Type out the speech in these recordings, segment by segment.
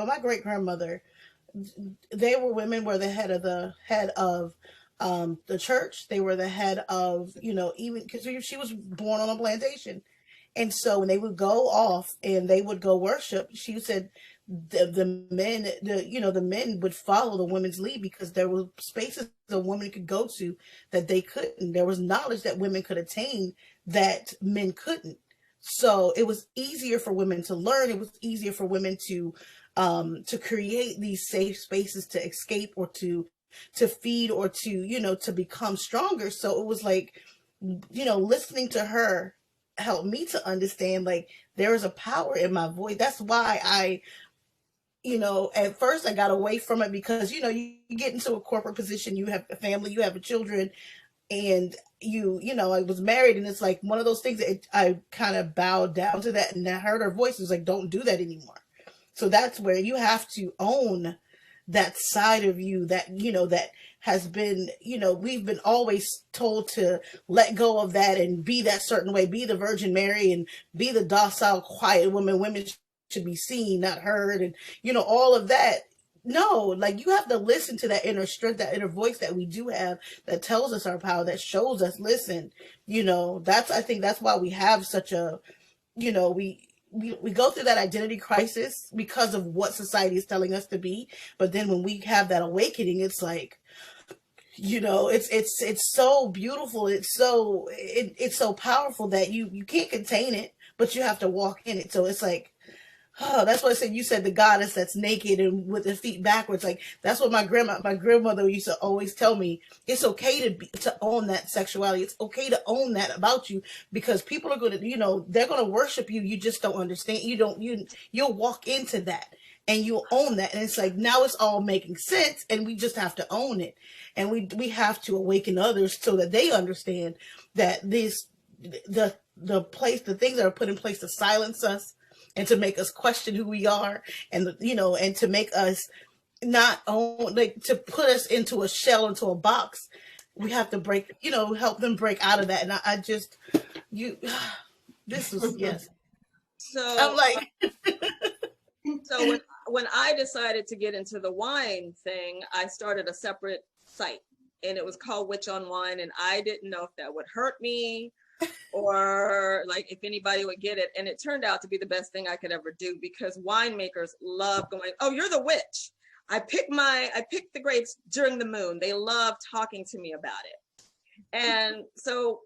well, my great grandmother, they were women were the head of the church. They were the head of, even because she was born on a plantation. And so when they would go off and they would go worship, she said the men, the men would follow the women's lead because there were spaces a woman could go to that they couldn't. There was knowledge that women could attain that men couldn't. So it was easier for women to learn. It was easier for women to create these safe spaces to escape or to feed or to, to become stronger. So it was like, listening to her helped me to understand like there is a power in my voice. That's why at first I got away from it because, you get into a corporate position, you have a family, you have children, and I was married, and it's like one of those things that I kind of bowed down to that, and I heard her voice. It was like, don't do that anymore. So that's where you have to own that side of you that, that has been, we've been always told to let go of that and be that certain way, be the Virgin Mary and be the docile, quiet woman. Women should be seen, not heard. And, all of that. No, like you have to listen to that inner strength, that inner voice that we do have that tells us our power, that shows us, listen, I think that's why we have such a, we go through that identity crisis because of what society is telling us to be. But then when we have that awakening, it's like, it's so beautiful. It's so powerful that you can't contain it, but you have to walk in it. So it's like, oh, that's what I said. You said the goddess that's naked and with the feet backwards. Like that's what my grandmother used to always tell me. It's okay to own that sexuality. It's okay to own that about you because people are going to, they're going to worship you. You just don't understand. You'll walk into that and you'll own that. And it's like, now it's all making sense and we just have to own it. And we have to awaken others so that they understand that the things that are put in place to silence us and to make us question who we are and, and to make us not own, like to put us into a shell, into a box. We have to break, help them break out of that. And I just, this was, yes. So I'm like, so when I decided to get into the wine thing, I started a separate site and it was called Witch on Wine. And I didn't know if that would hurt me or like if anybody would get it. And it turned out to be the best thing I could ever do because winemakers love going, oh, you're the witch. I picked the grapes during the moon. They love talking to me about it. And so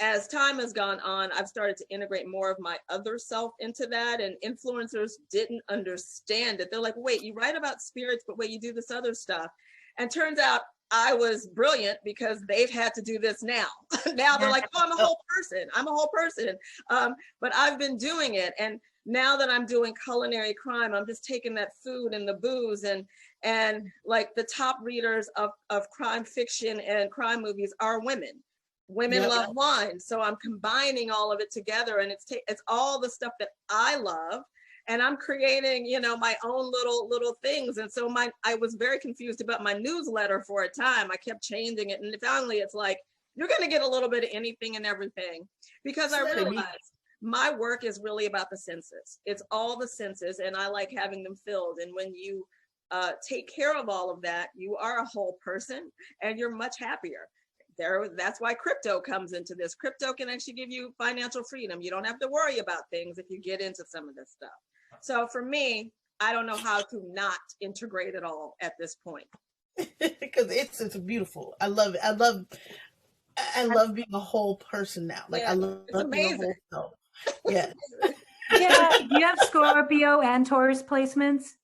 as time has gone on, I've started to integrate more of my other self into that, and influencers didn't understand it. They're like, wait, you write about spirits, but wait, you do this other stuff. And turns out I was brilliant because they've had to do this now. Now they're like, oh, I'm a whole person. I'm a whole person. But I've been doing it. And now that I'm doing culinary crime, I'm just taking that food and the booze and like the top readers of crime fiction and crime movies are women. Women love wine. So I'm combining all of it together, and it's all the stuff that I love. And I'm creating, my own little things. And so I was very confused about my newsletter for a time. I kept changing it. And finally it's like, you're going to get a little bit of anything and everything, because I realized my work is really about the senses. It's all the senses, and I like having them filled. And when you take care of all of that, you are a whole person and you're much happier. That's why crypto comes into this. Crypto can actually give you financial freedom. You don't have to worry about things if you get into some of this stuff. So for me, I don't know how to not integrate it all at this point. Because it's beautiful. I love it. I love being a whole person now. Like I love being a whole self. Yeah. Yeah. Do you have Scorpio and Taurus placements?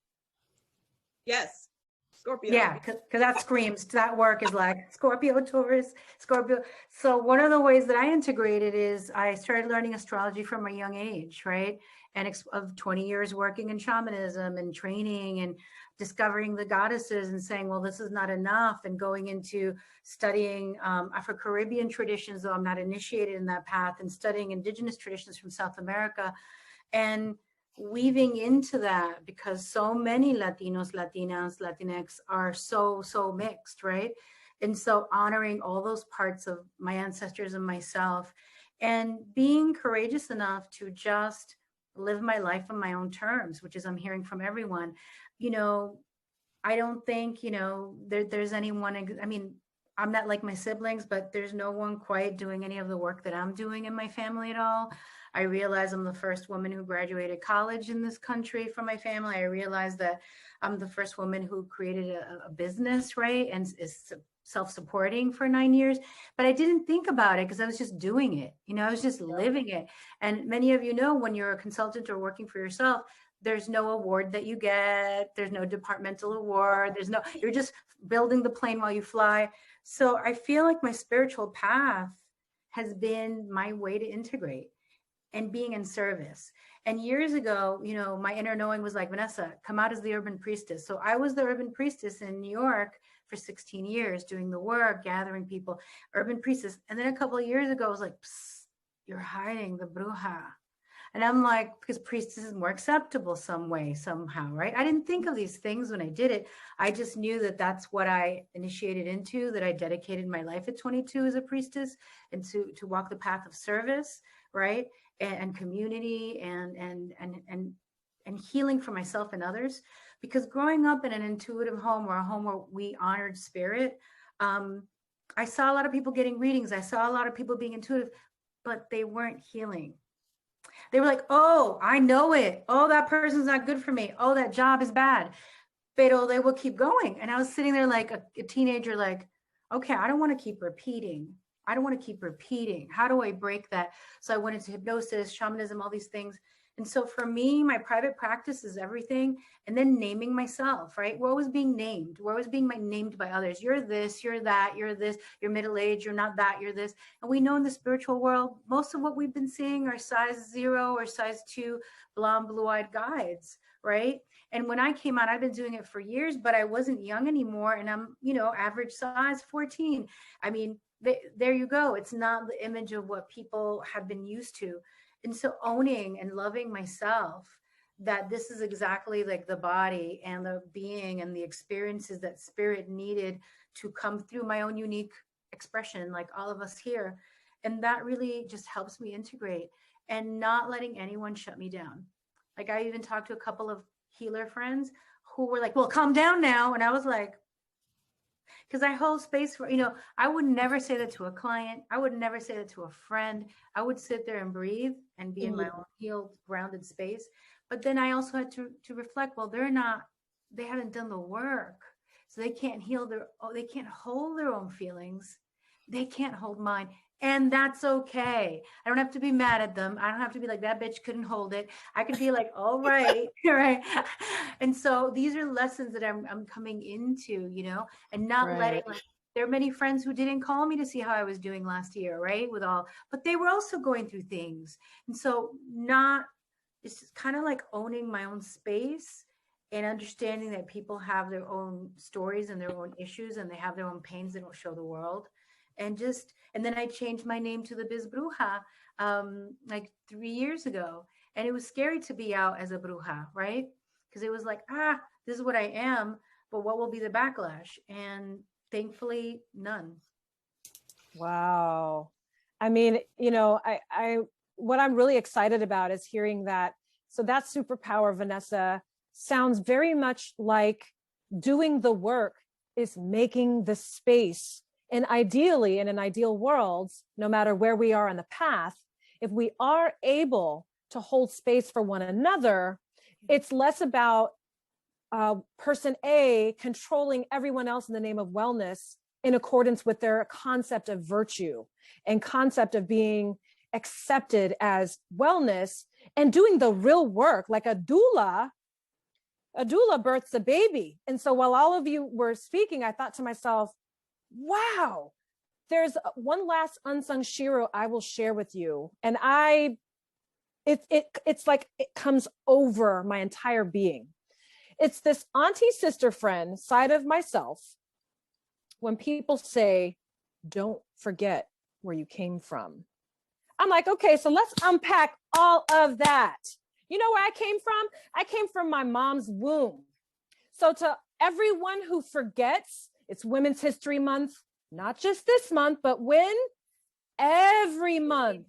Yes. Scorpio. Yeah, because that screams, that work is like Scorpio, Taurus, Scorpio. So one of the ways that I integrated is I started learning astrology from a young age, right? And of 20 years working in shamanism and training and discovering the goddesses and saying, well, this is not enough, and going into studying Afro-Caribbean traditions, though I'm not initiated in that path, and studying indigenous traditions from South America. And weaving into that, because so many Latinos, Latinas, Latinx are so mixed, right? And so honoring all those parts of my ancestors and myself, and being courageous enough to just live my life on my own terms, which is I'm hearing from everyone. you know, I don't think, you know, there's anyone, I mean, I'm not like my siblings, but there's no one quite doing any of the work that I'm doing in my family at all. I realize I'm the first woman who graduated college in this country from my family. I realize that I'm the first woman who created a business, right? And is self-supporting for 9 years, but I didn't think about it because I was just doing it. You know, I was just living it. And many of you know, when you're a consultant or working for yourself, there's no award that you get. There's no departmental award. You're just building the plane while you fly. So I feel like my spiritual path has been my way to integrate and being in service. And years ago, you know, my inner knowing was like, Vanessa, come out as the urban priestess. So I was the urban priestess in New York for 16 years, doing the work, gathering people, urban priestess. And then a couple of years ago, I was like, you're hiding the bruja. And I'm like, because priestess is more acceptable some way, somehow, right? I didn't think of these things when I did it. I just knew that that's what I initiated into, that I dedicated my life at 22 as a priestess, and to walk the path of service, right? And community and healing for myself and others. Because growing up in an intuitive home, or a home where we honored spirit, I saw a lot of people getting readings. I saw a lot of people being intuitive, but they weren't healing. They were like, oh, I know it. Oh, that person's not good for me. Oh, that job is bad. But they will keep going. And I was sitting there like a teenager, like, okay, I don't want to keep repeating. I don't want to keep repeating. How do I break that? So I went into hypnosis, shamanism, all these things. And so for me, my private practice is everything. And then naming myself, right? Where I was being named, where I was being named by others. You're this, you're that, you're this, you're middle-aged, you're not that, you're this. And we know in the spiritual world, most of what we've been seeing are size 0 or size 2 blonde, blue-eyed guides, right? And when I came out, I've been doing it for years, but I wasn't young anymore. And I'm, you know, average size 14. I mean, there you go. It's not the image of what people have been used to. And so owning and loving myself, that this is exactly like the body and the being and the experiences that spirit needed to come through my own unique expression, like all of us here. And that really just helps me integrate and not letting anyone shut me down. Like I even talked to a couple of healer friends who were like, well, calm down now. And I was like, because I hold space for, you know, I would never say that to a client. I would never say that to a friend. I would sit there and breathe and be in my own healed, grounded space. But then I also had to reflect, well, they haven't done the work. So they can't they can't hold their own feelings. They can't hold mine. And that's okay. I don't have to be mad at them. I don't have to be like, that bitch couldn't hold it. I could be like, all right, right. And so these are lessons that I'm coming into, you know, and not letting, like, there are many friends who didn't call me to see how I was doing last year, right? But they were also going through things. And so it's kind of like owning my own space and understanding that people have their own stories and their own issues, and they have their own pains they don't show the world. And then I changed my name to the Biz Bruja like 3 years ago. And it was scary to be out as a bruja, right? Because it was like, this is what I am, but what will be the backlash? And thankfully, none. Wow. I mean, you know, what I'm really excited about is hearing that. So that superpower, Vanessa, sounds very much like doing the work is making the space. And ideally, in an ideal world, no matter where we are on the path, if we are able to hold space for one another, it's less about person A controlling everyone else in the name of wellness in accordance with their concept of virtue and concept of being accepted as wellness, and doing the real work. Like a doula births a baby. And so while all of you were speaking, I thought to myself, wow, there's one last unsung SHEro I will share with you. And it's like it comes over my entire being. It's this auntie sister friend side of myself. When people say, don't forget where you came from. I'm like, okay, so let's unpack all of that. You know where I came from? I came from my mom's womb. So to everyone who forgets, it's Women's History Month, not just this month, but every month.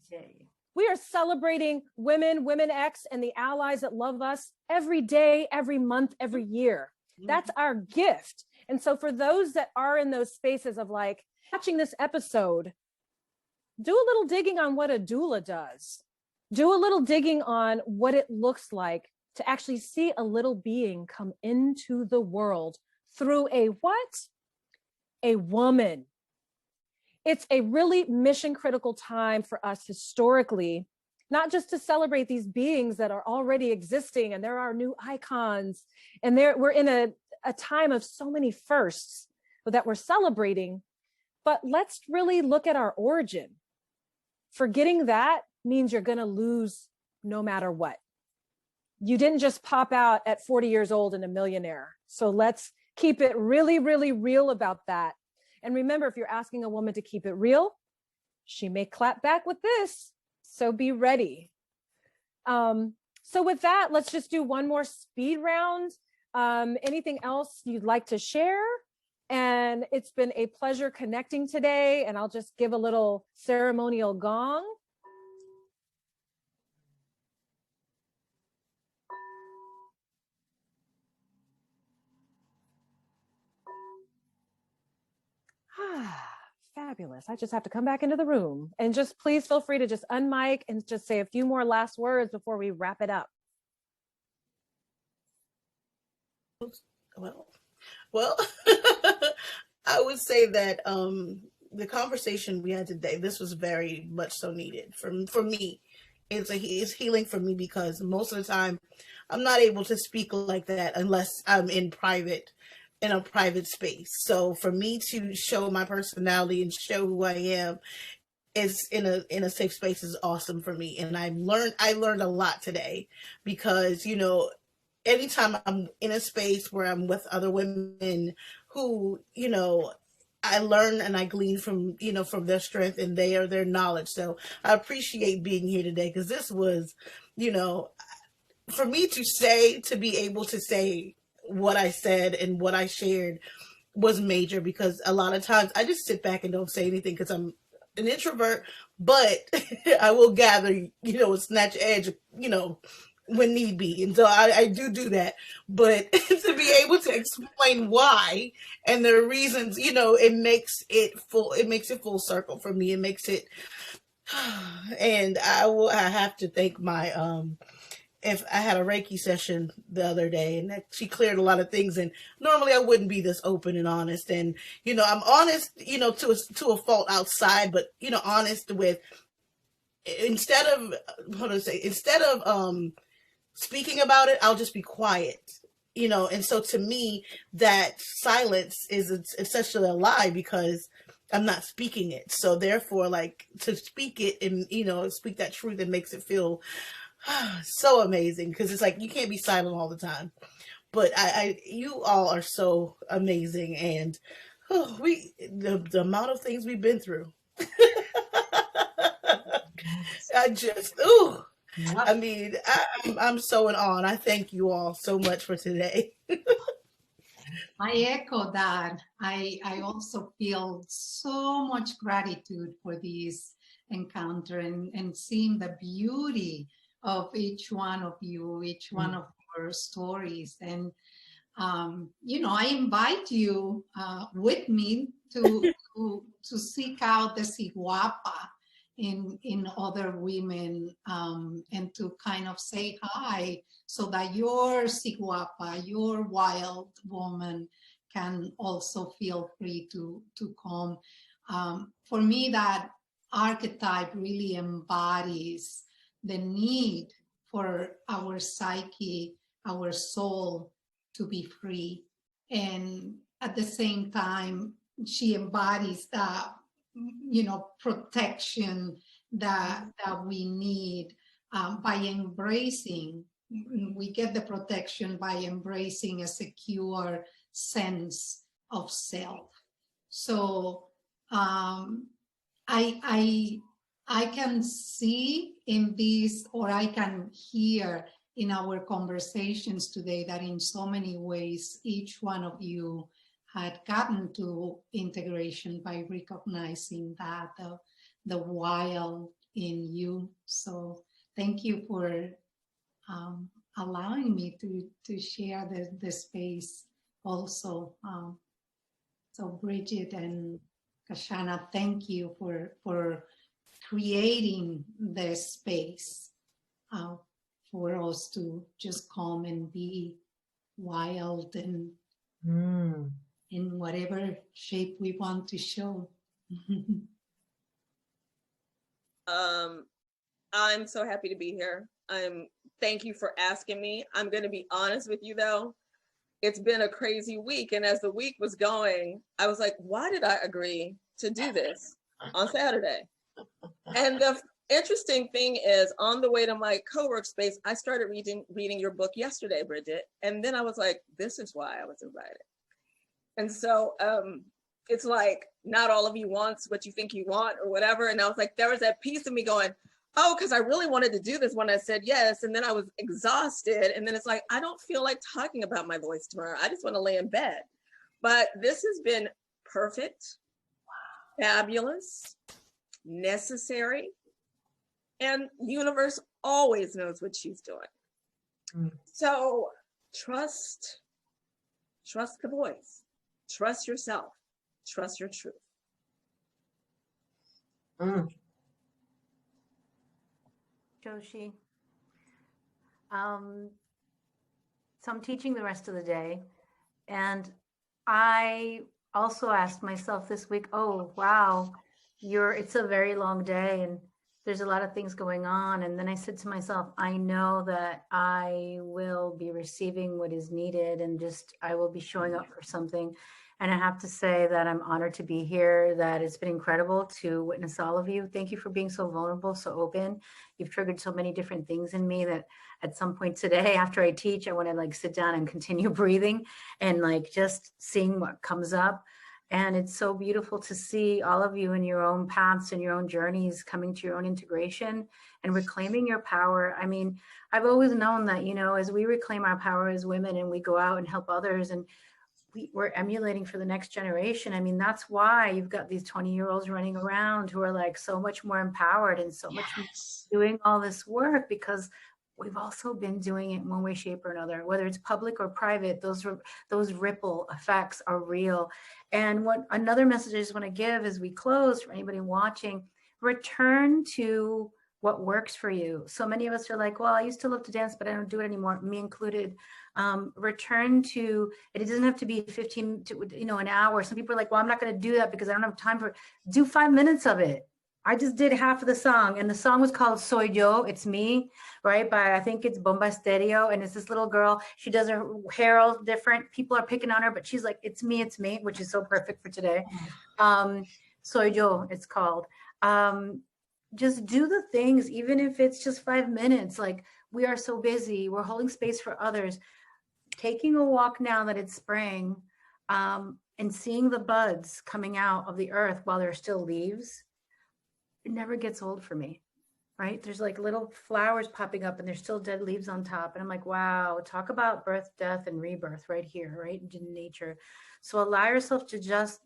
We are celebrating women, Women X, and the allies that love us every day, every month, every year. That's our gift. And so for those that are in those spaces of like watching this episode, do a little digging on what a doula does. Do a little digging on what it looks like to actually see a little being come into the world through a what? A woman. It's a really mission critical time for us historically, not just to celebrate these beings that are already existing and there are new icons and we're in a time of so many firsts that we're celebrating, but let's really look at our origin. Forgetting that means you're going to lose no matter what. You didn't just pop out at 40 years old and a millionaire. So let's keep it really, really real about that. And remember, if you're asking a woman to keep it real, she may clap back with this. So be ready. So with that, let's just do one more speed round. Anything else you'd like to share? And it's been a pleasure connecting today. And I'll just give a little ceremonial gong. Fabulous. I just have to come back into the room and just please feel free to just unmic and just say a few more last words before we wrap it up. Well, I would say that the conversation we had today, this was very much so needed for me. It's healing for me because most of the time I'm not able to speak like that unless I'm in a private space. So for me to show my personality and show who I am is in a safe space is awesome for me. And I learned a lot today because, anytime I'm in a space where I'm with other women who, I learn and I glean from, from their strength and their knowledge. So I appreciate being here today because this was, for me to be able to say what I said and what I shared was major because a lot of times I just sit back and don't say anything because I'm an introvert, but I will gather, snatch edge, when need be. And so I do that. But to be able to explain why and the reasons, it makes it full circle for me. It makes it, and I have to thank my, if I had a Reiki session the other day and she cleared a lot of things and normally I wouldn't be this open and honest. And, I'm honest, to a fault outside, but, honest with, instead of speaking about it, I'll just be quiet, and so to me, that silence is essentially a lie because I'm not speaking it. So therefore, like, to speak it and, speak that truth, it makes it feel so amazing because it's like you can't be silent all the time. But you all are so amazing, and the amount of things we've been through. I mean, I'm so in awe. And I thank you all so much for today. I echo that. I also feel so much gratitude for this encounter and seeing the beauty of each one of you, each one of your stories. And, I invite you with me to seek out the Siguapa in other women and to kind of say hi so that your Siguapa, your wild woman can also feel free to come. For me, that archetype really embodies the need for our psyche, our soul to be free. And at the same time, she embodies that, protection that we need by embracing. We get the protection by embracing a secure sense of self. So I can see in this, or I can hear in our conversations today, that in so many ways, each one of you had gotten to integration by recognizing that the wild in you. So thank you for allowing me to share the space also. So Bridget and Kashana, thank you for creating this space for us to just come and be wild and in whatever shape we want to show. I'm so happy to be here. Thank you for asking me. I'm going to be honest with you though. It's been a crazy week. And as the week was going, I was like, why did I agree to do this on Saturday? And the interesting thing is, on the way to my co-work space, I started reading your book yesterday, Bridget. And then I was like, this is why I was invited. And so it's like, not all of you wants what you think you want or whatever. And I was like, there was that piece of me going, oh, because I really wanted to do this when I said yes. And then I was exhausted. And then it's like, I don't feel like talking about my voice tomorrow. I just want to lay in bed. But this has been perfect, fabulous, necessary. And universe always knows what she's doing. So trust the voice, trust yourself, trust your truth. Joshi. So I'm teaching the rest of the day, and I also asked myself this week, oh, wow, it's a very long day and there's a lot of things going on. And then I said to myself, I know that I will be receiving what is needed and I will be showing up for something. And I have to say that I'm honored to be here, that it's been incredible to witness all of you. Thank you for being so vulnerable, so open. You've triggered so many different things in me that at some point today, after I teach, I want to like sit down and continue breathing and like just seeing what comes up. And it's so beautiful to see all of you in your own paths and your own journeys coming to your own integration and reclaiming your power. I mean, I've always known that, you know, as we reclaim our power as women and we go out and help others and we're emulating for the next generation. I mean, that's why you've got these 20-year-olds running around who are like so much more empowered and so much more doing all this work, because we've also been doing it in one way, shape, or another, whether it's public or private. Those ripple effects are real. And what another message I just want to give as we close for anybody watching, return to what works for you. So many of us are like, well, I used to love to dance, but I don't do it anymore, me included. Return to it. It doesn't have to be 15 to, you know, an hour. Some people are like, well, I'm not going to do that because I don't have time for it. Do 5 minutes of it. I just did half of the song, and the song was called Soy Yo, It's Me, right? By, I think it's Bomba Stereo, and it's this little girl. She does her hair all different. People are picking on her, but she's like, it's me, which is so perfect for today. Soy Yo, it's called. Just do the things, even if it's just 5 minutes. Like, we are so busy. We're holding space for others. Taking a walk now that it's spring, and seeing the buds coming out of the earth while there are still leaves, it never gets old for me, right? There's like little flowers popping up and there's still dead leaves on top. And I'm like, wow, talk about birth, death, and rebirth right here, right in nature. So allow yourself to just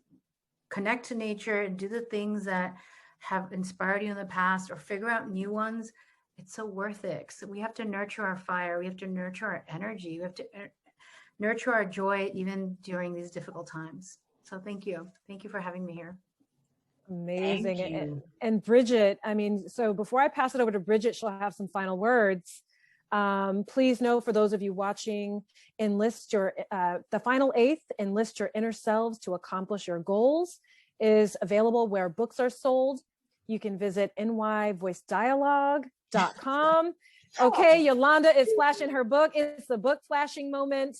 connect to nature and do the things that have inspired you in the past, or figure out new ones. It's so worth it. So we have to nurture our fire. We have to nurture our energy. We have to nurture our joy even during these difficult times. So thank you. Thank you for having me here. Amazing. And Bridget, I mean, so before I pass it over to Bridget, she'll have some final words. Please know, for those of you watching, enlist your, the final 8th, Enlist Your Inner Selves to Accomplish Your Goals, is available where books are sold. You can visit nyvoicedialogue.com. Okay, Yolanda is flashing her book. It's the book flashing moment.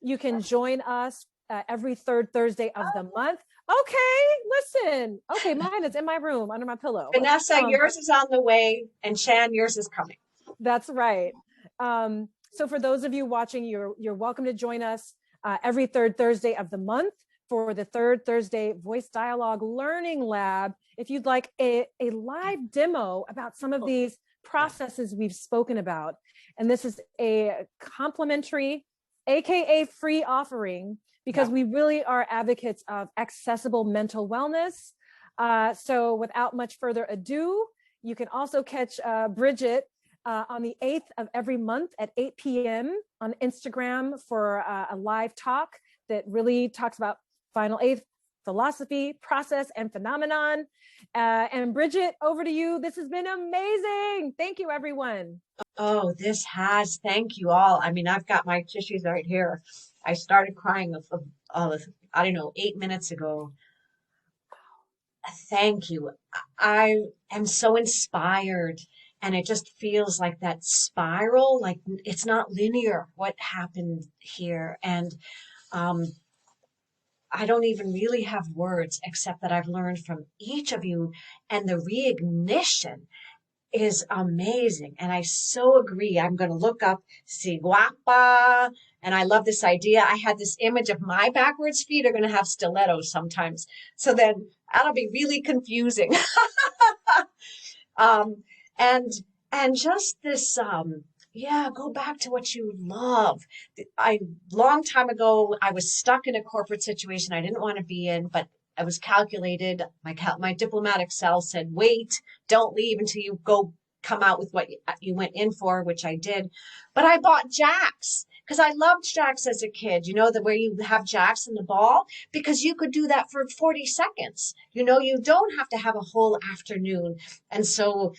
You can join us every 3rd Thursday of the month. Okay, listen. Okay, mine is in my room under my pillow. Vanessa, yours is on the way, and Shan, yours is coming. That's right. So for those of you watching, you're welcome to join us every 3rd Thursday of the month for the 3rd Thursday Voice Dialogue Learning Lab. If you'd like a live demo about some of these processes we've spoken about, and this is a complimentary, AKA free offering, because we really are advocates of accessible mental wellness. So without much further ado, you can also catch Bridget on the 8th of every month at 8 p.m. on Instagram for a live talk that really talks about final eighth philosophy, process, and phenomenon. And Bridget, over to you. This has been amazing. Thank you, everyone. Oh, thank you all. I mean, I've got my tissues right here. I started crying I don't know, 8 minutes ago. Thank you. I am so inspired, and it just feels like that spiral, like it's not linear what happened here. And um, I don't even really have words except that I've learned from each of you, and the reignition is amazing. And I so agree. I'm going to look up si guapa. And I love this idea. I had this image of my backwards feet are going to have stilettos sometimes. So then that'll be really confusing. um, and, and just this, go back to what you love. Long time ago, I was stuck in a corporate situation I didn't want to be in, but I was calculated. My diplomatic self said, wait, don't leave until you come out with what you went in for, which I did. But I bought jacks because I loved jacks as a kid, where you have jacks in the ball, because you could do that for 40 seconds. You don't have to have a whole afternoon. And so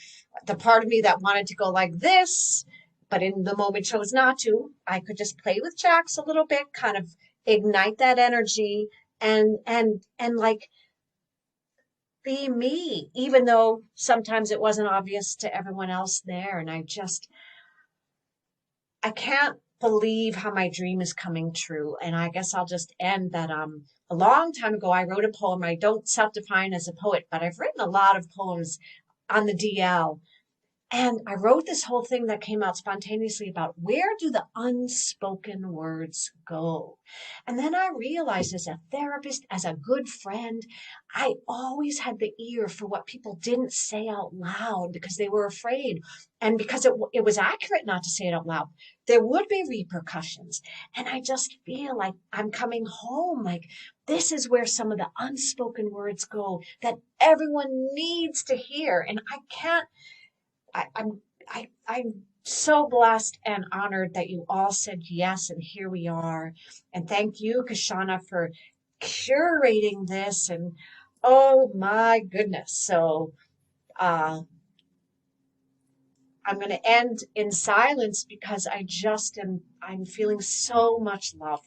the part of me that wanted to go like this, but in the moment chose not to, I could just play with jacks a little bit, kind of ignite that energy and like be me, even though sometimes it wasn't obvious to everyone else there. And I can't believe how my dream is coming true. And I guess I'll just end that. A long time ago, I wrote a poem. I don't self-define as a poet, but I've written a lot of poems on the DL. And I wrote this whole thing that came out spontaneously about where do the unspoken words go? And then I realized as a therapist, as a good friend, I always had the ear for what people didn't say out loud because they were afraid. And because it was accurate not to say it out loud, there would be repercussions. And I just feel like I'm coming home. Like this is where some of the unspoken words go that everyone needs to hear. And I'm so blessed and honored that you all said yes, and here we are. And thank you, Kashana, for curating this. And oh my goodness. So I'm going to end in silence because I'm feeling so much love.